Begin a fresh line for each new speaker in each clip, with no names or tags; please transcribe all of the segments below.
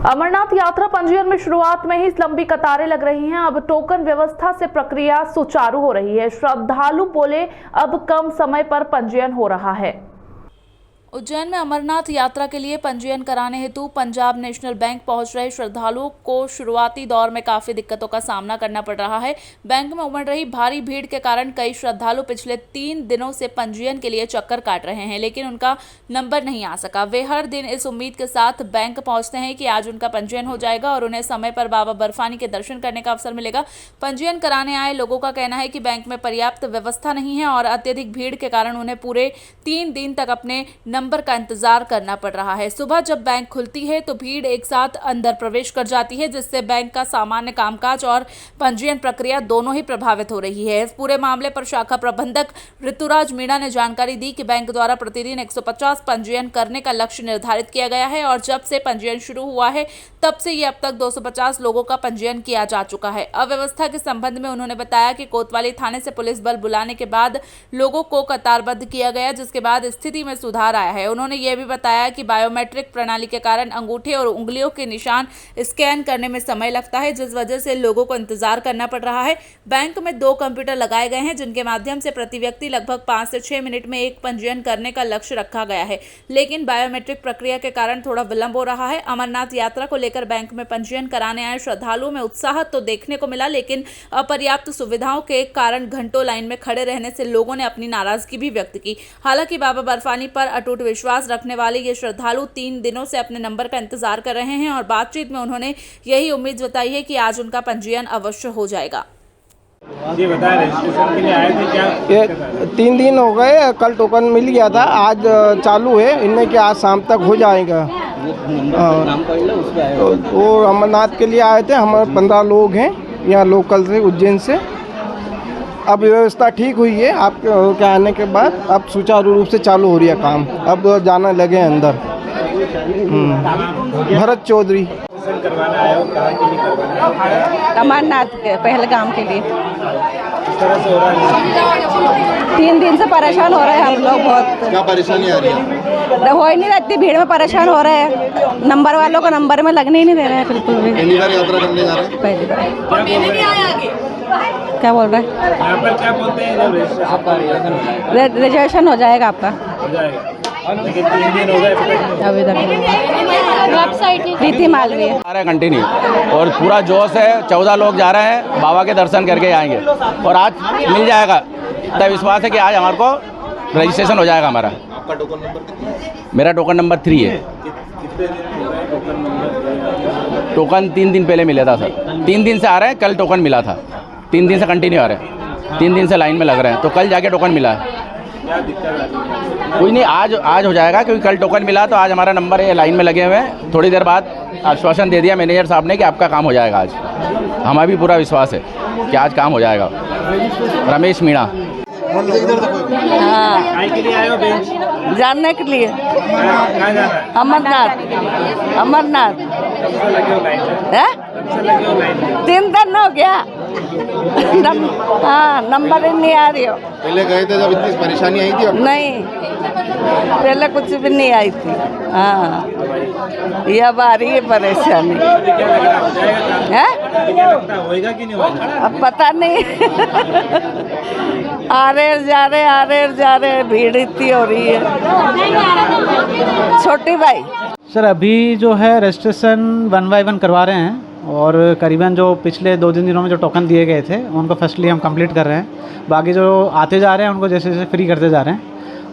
अमरनाथ यात्रा पंजीयन में शुरुआत में ही लंबी कतारें लग रही हैं। अब टोकन व्यवस्था से प्रक्रिया सुचारू हो रही है। श्रद्धालु बोले अब कम समय पर पंजीयन हो रहा है। उज्जैन में अमरनाथ यात्रा के लिए पंजीयन कराने हेतु पंजाब नेशनल बैंक पहुंच रहे श्रद्धालुओं को शुरुआती दौर में काफी दिक्कतों का सामना करना पड़ रहा है। बैंक में उमड़ रही भारी भीड़ के कारण कई श्रद्धालु पिछले 3 दिनों से पंजीयन के लिए चक्कर काट रहे हैं, लेकिन उनका नंबर नहीं आ सका। वे हर दिन इस उम्मीद के साथ बैंक पहुंचते हैं कि आज उनका पंजीयन हो जाएगा और उन्हें समय पर बाबा बर्फानी के दर्शन करने का अवसर मिलेगा। पंजीयन कराने आए लोगों का कहना है कि बैंक में पर्याप्त व्यवस्था नहीं है और अत्यधिक भीड़ के कारण उन्हें पूरे 3 दिन तक अपने नंबर का इंतजार करना पड़ रहा है। सुबह जब बैंक खुलती है तो भीड़ एक साथ अंदर प्रवेश कर जाती है, जिससे बैंक का सामान्य कामकाज और पंजीयन प्रक्रिया दोनों ही प्रभावित हो रही है। इस पूरे मामले पर शाखा प्रबंधक ऋतुराज मीणा ने जानकारी दी कि बैंक द्वारा प्रतिदिन 150 पंजीयन करने का लक्ष्य निर्धारित किया गया है और जब से पंजीयन शुरू हुआ है तब से ये अब तक 250 लोगों का पंजीयन किया जा चुका है। अव्यवस्था के संबंध में उन्होंने बताया कि कोतवाली थाने से पुलिस बल बुलाने के बाद लोगों को कतारबद्ध किया गया, जिसके बाद स्थिति में सुधार आया है। उन्होंने यह भी बताया कि बायोमेट्रिक प्रणाली के कारण अंगूठे और उंगलियों के निशान स्कैन करने में समय लगता है, जिस वजह से लोगों को इंतजार करना पड़ रहा है। बैंक में 2 कंप्यूटर लगाए गए हैं, जिनके माध्यम से प्रति व्यक्ति लगभग 5 से 6 मिनट में एक पंजीयन करने का लक्ष्य रखा गया है, लेकिन बायोमेट्रिक प्रक्रिया के कारण थोड़ा विलंब हो रहा है। अमरनाथ यात्रा को लेकर बैंक में पंजीयन कराने आए श्रद्धालुओं में उत्साह तो देखने को मिला, लेकिन अपर्याप्त सुविधाओं के कारण घंटों लाइन में खड़े रहने से लोगों ने अपनी नाराजगी भी व्यक्त की। हालांकि बाबा बर्फानी पर अटूट विश्वास रखने वाले ये श्रद्धालु 3 दिनों से अपने नंबर का इंतजार कर रहे हैं और बातचीत में उन्होंने यही उम्मीद जताई है कि आज उनका पंजीयन अवश्य हो जाएगा।
ये बताया रजिस्ट्रेशन के लिए आए थे क्या?
ये 3 दिन हो गए, कल टोकन मिल गया था, आज चालू है। इनमें कि आज शाम तक हो जाएगा। तो वो अमरनाथ के लिए आए थे, हमारे 15 लोग हैं यहाँ लोकल से, उज्जैन से। अब व्यवस्था ठीक हुई है आपके आने के बाद, अब सुचारू रूप से चालू हो रही है काम। अब जाना लगे अंदर। भरत चौधरी
करवाना आया हो, कहाँ के लिए करवाना है?
अमरनाथ के पहलगाम के लिए।
किस तरह से हो रहा है?
3 दिन से परेशान हो रहे हैं हम लोग। बहुत
क्या परेशानी आ रही है?
हो ही नहीं रहा, इतनी भीड़ में परेशान हो रहे हैं। नंबर वालों को नंबर में लगने ही नहीं दे रहे हैं बिल्कुल भी।
पहली बार यात्रा करने जा रहे हैं?
पहली बार। क्या बोल रहे हैं?
यहाँ पर क्या बोलते हैं जब
रिजर्वेशन हो जाएगा आपका?
हो जाएगा, लेकिन 3 दिन हो गए
अभी तक रीति मालवीय
आ रहे कंटिन्यू और पूरा जोश है। 14 लोग जा रहे हैं, बाबा के दर्शन करके आएंगे और आज मिल जाएगा। तब विश्वास है कि आज हमारे को रजिस्ट्रेशन हो जाएगा हमारा।
आपका टोकन नंबर कितना है?
मेरा टोकन नंबर 3 है।
कितने दिन हो गए टोकन नंबर?
टोकन 3 दिन पहले मिला था सर। 3 दिन से आ रहे हैं, कल टोकन मिला था। 3 दिन से कंटिन्यू आ रहे हैं, 3 दिन से लाइन में लग रहे हैं, तो कल जाके टोकन मिला है।
क्या दिक्कत आ रही है?
कोई नहीं, आज हो जाएगा, क्योंकि कल टोकन मिला तो आज हमारा नंबर है, लाइन में लगे हुए हैं। थोड़ी देर बाद आश्वासन दे दिया मैनेजर साहब ने कि आपका काम हो जाएगा आज। हमें भी पूरा विश्वास है कि आज काम हो जाएगा। रमेश मीणा।
हाँ,
काय के लिए आए हो बेंच?
जानने के लिए।
कहाँ जाना है?
अमरनाथ। अमरनाथ
कब से लगे हो लाइन में?
है?
कब से लगे हो लाइन में?
3 दिन हो गया। हाँ, नंबर ही नहीं आ रही हो।
पहले गए थे जब इतनी परेशानी आई थी? अब
नहीं, पहले कुछ भी नहीं आई थी। हाँ, ये अब आ रही है परेशानी।
अभी क्या लग रहा है, हो जाएगा काम?
है?
अभी क्या लगता है, होएगा कि नहीं होएगा?
अब पता नहीं। आ रहे जा रहे, भीड़ इतनी हो रही है। छोटी भाई
सर, अभी जो है रजिस्ट्रेशन 1 बाय 1 करवा रहे हैं और करीबन जो पिछले 2-3 दिनों में जो टोकन दिए गए थे उनको फर्स्टली हम कंप्लीट कर रहे हैं। बाकी जो आते जा रहे हैं उनको जैसे जैसे फ्री करते जा रहे हैं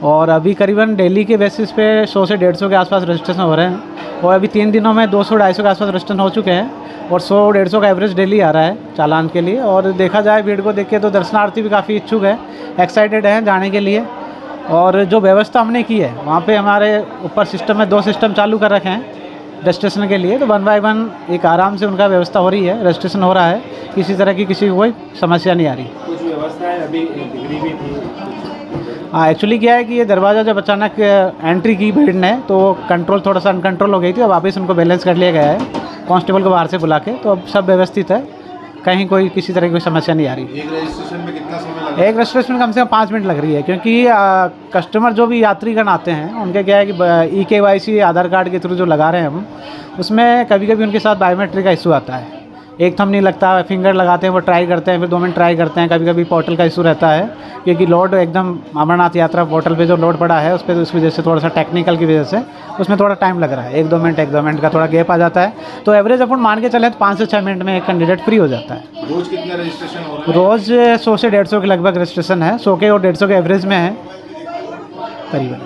और अभी करीबन डेली के बेसिस पे 100 से 150 के आसपास रजिस्ट्रेशन हो रहे हैं और अभी 3 दिनों में 200-250 के आसपास रजिस्ट्रेशन हो चुके हैं और 100-150 का एवरेज डेली आ रहा है चालान के लिए। और देखा जाए भीड़ को देख के तो दर्शनार्थी भी काफ़ी इच्छुक है, एक्साइटेड हैं जाने के लिए। और जो व्यवस्था हमने की है वहाँ पे हमारे ऊपर सिस्टम में 2 सिस्टम चालू कर रखे हैं रजिस्ट्रेशन के लिए, तो 1 बाय 1 एक आराम से उनका व्यवस्था हो रही है, रजिस्ट्रेशन हो रहा है, किसी तरह की किसी को कोई समस्या नहीं आ रही।
कुछ व्यवस्था है, अभी डिग्री भी थी।
हाँ, एक्चुअली क्या है कि ये दरवाज़ा जब अचानक एंट्री की भीड़ ने तो कंट्रोल थोड़ा सा अनकंट्रोल हो गई थी, अब वापस उनको बैलेंस कर लिया गया है कांस्टेबल को बाहर से बुला के, तो अब सब व्यवस्थित है, कहीं कोई किसी तरह की कोई समस्या नहीं आ रही।
एक रजिस्ट्रेशन में कितना समय
एक रजिस्ट्रेशन में कम से कम 5 मिनट लग रही है, क्योंकि कस्टमर जो भी यात्रीगण आते हैं उनके क्या है कि EKYC आधार कार्ड के थ्रू जो लगा रहे हैं हम, उसमें कभी कभी उनके साथ बायोमेट्रिक का इशू आता है। एक थंब नहीं लगता, फिंगर लगाते हैं, वो ट्राई करते हैं, फिर 2 मिनट ट्राई करते हैं। कभी कभी पोर्टल का इशू रहता है, क्योंकि लोड एकदम अमरनाथ यात्रा पोर्टल पे जो लोड पड़ा है उस पर, उस वजह से थोड़ा सा टेक्निकल की वजह से उसमें थोड़ा टाइम लग रहा है। 1-2 मिनट का थोड़ा गैप आ जाता है। तो एवरेज अपन मान के चले तो 5 से 6 मिनट में एक कैंडिडेट फ्री हो जाता है।
रोज कितने रजिस्ट्रेशन हो रहे हैं?
रोज़ 100 से 150 के लगभग रजिस्ट्रेशन है, 100 के और 150 के एवरेज में है करीबन।